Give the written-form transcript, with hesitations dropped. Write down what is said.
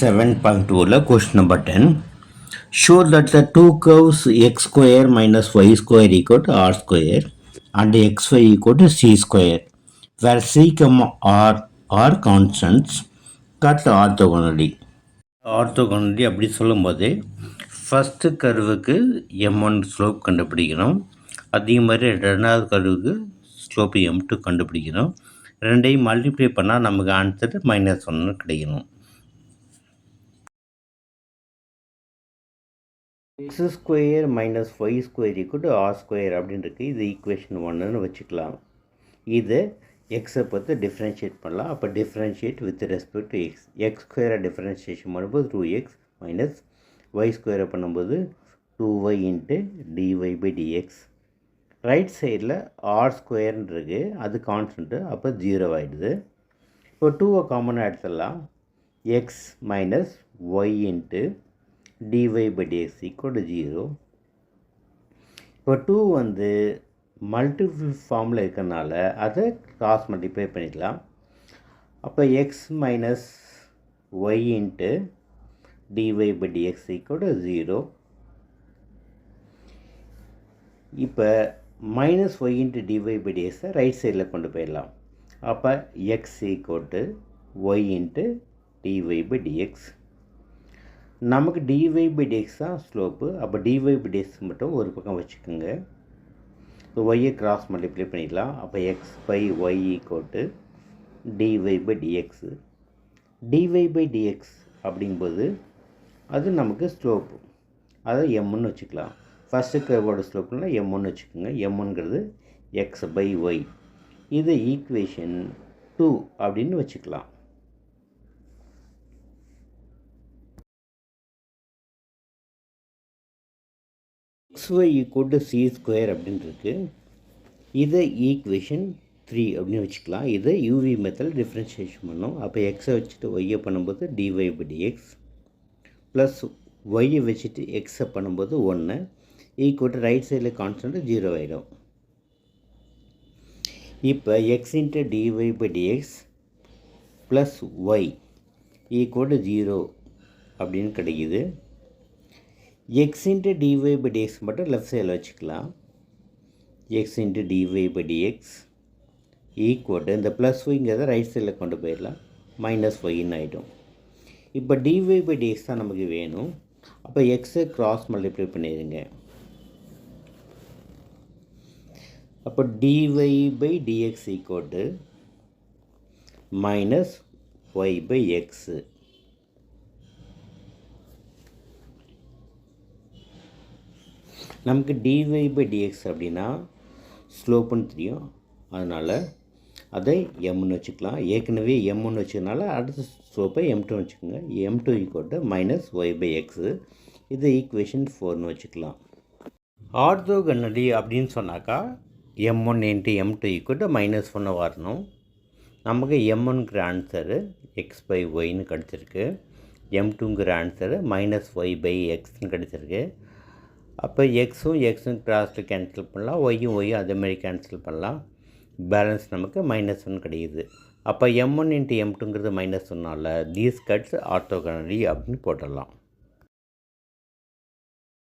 7.2 question number 10. Show that the two curves x square minus y square equal to r square and xy equal to c square, where c, r are constants, cut orthogonally. Orthogonally அப்படி சொல்லும்போது first கர்வுக்கு m1 slope கண்டுபிடிக்கணும். அதே மாதிரி ரெண்டாவது கர்வுக்கு slope m2 கண்டுபிடிக்கணும். ரெண்டையும் multiply பண்ணால் நமக்கு ஆன்சர் -1 கிடைக்கணும். x square minus y square equal to r square அப்படின்னு இருக்குது. இது ஈக்குவேஷன் 1ன்னு வச்சுக்கலாம். இது எக்ஸை பொறுத்து டிஃப்ரென்ஷியேட் பண்ணலாம். அப்போ differentiate with respect to x. X ஸ்கொயரை டிஃப்ரென்ஷியேஷன் பண்ணும்போது 2x மைனஸ் ஒய் ஸ்கொயரை பண்ணும்போது 2y into dy by dx. Right சைடில் ஆர் ஸ்கொயர்னு இருக்குது, அது கான்ஸ்டன்ட்டு, அப்போ 0 ஆகிடுது. இப்போ 2வை காமனாக எடுத்துடலாம். X minus y into dy by dx equal to 0. இப்போ 2 வந்து மல்டிபிள் ஃபார்மில் இருக்கிறனால அதை கிராஸ் மல்டிப்ளை பண்ணிக்கலாம். அப்போ x minus y into dy by dx equal to 0. இப்போ minus y into dy by டிஎக்ஸை ரைட் சைடில் கொண்டு போயிடலாம். அப்போ x equal to y into dy by dx. நமக்கு டிஒய் பை டிஎக்ஸ் தான் ஸ்லோப்பு. அப்போ டிஒய் பை டிஎக்ஸ் மட்டும் ஒரு பக்கம் வச்சுக்கோங்க. ஸோ ஒய்யை கிராஸ் மல்டிப்ளை பண்ணிடலாம். அப்போ x by y equal to dy by dx. Dy by dx அப்படிங்கும்போது அது நமக்கு ஸ்லோப்பு, அதை எம்முன்னு வச்சுக்கலாம். ஃபஸ்ட்டு கர்வோட ஸ்லோப்புனா m1 வச்சுக்கோங்க. m1ங்கிறது எக்ஸ் பை ஒய். இது ஈக்குவேஷன் 2 அப்படின்னு வச்சுக்கலாம். xy equal to C square அப்படின்னு இருக்குது. இதை ஈக்குவேஷன் 3 அப்படின்னு வச்சுக்கலாம். இதை யூவி மெத்தடில் டிஃப்ரென்ஷியேஷன் பண்ணோம். அப்போ எக்ஸை வச்சுட்டு ஒய்யை பண்ணும்போது டிஒய் பை டிஎக்ஸ் ப்ளஸ் ஒய்யை வச்சுட்டு எக்ஸை பண்ணும்போது 1 ஈக்குவல் டு ரைட் சைடில் கான்ஸ்டன்ட் 0 ஆகிடும். இப்போ x into dy by dx plus y equal to 0 அப்படின்னு கிடைக்கிது. X into dy by dx மட்டும் லெஃப்ட் சைடில் வச்சுக்கலாம். X into dy by dx equal to இந்த ப்ளஸ் ஒய்ங்கிறத ரைட் சைடில் கொண்டு போயிடலாம், மைனஸ் ஒய்ன்னு ஆகிடும். இப்போ டிஒய் பை டிஎக்ஸ் தான் நமக்கு வேணும். அப்போ எக்ஸை கிராஸ் மல்டிப்ளை பண்ணிடுங்க. அப்போ dy by dx equal to minus y by x. நமக்கு டிஒய் பை டிஎக்ஸ் அப்படின்னா ஸ்லோப்புன்னு தெரியும், அதனால் அதை எம்னு வச்சுக்கலாம். ஏற்கனவே m1 வச்சதுனால அடுத்த ஸ்லோப்பை m2 வச்சுக்கோங்க. m2 equal to minus y by x. இது ஈக்குவேஷன் 4ன்னு வச்சுக்கலாம். ஆர்த்தோகனலி அப்படின்னு சொன்னாக்கா m1 into m2 equal to -1 வரணும். நமக்கு m1ங்கிற ஆன்சரு எக்ஸ் பை ஒய்ன்னு கிடச்சிருக்கு. m2ங்கிற ஆன்சரு மைனஸ் ஒய் பை எக்ஸ்ன்னு கிடச்சிருக்கு. அப்போ எக்ஸும் கிராஸில் கேன்சல் பண்ணலாம், ஒய்யும் அதேமாதிரி கேன்சல் பண்ணலாம். பேலன்ஸ் நமக்கு -1 கிடைக்குது. அப்போ m1 இன்ட்டு m2ங்கிறது -1னால தீஸ் கட்ஸ் ஆர்த்தோகனலி அப்படின்னு போட்டுடலாம்.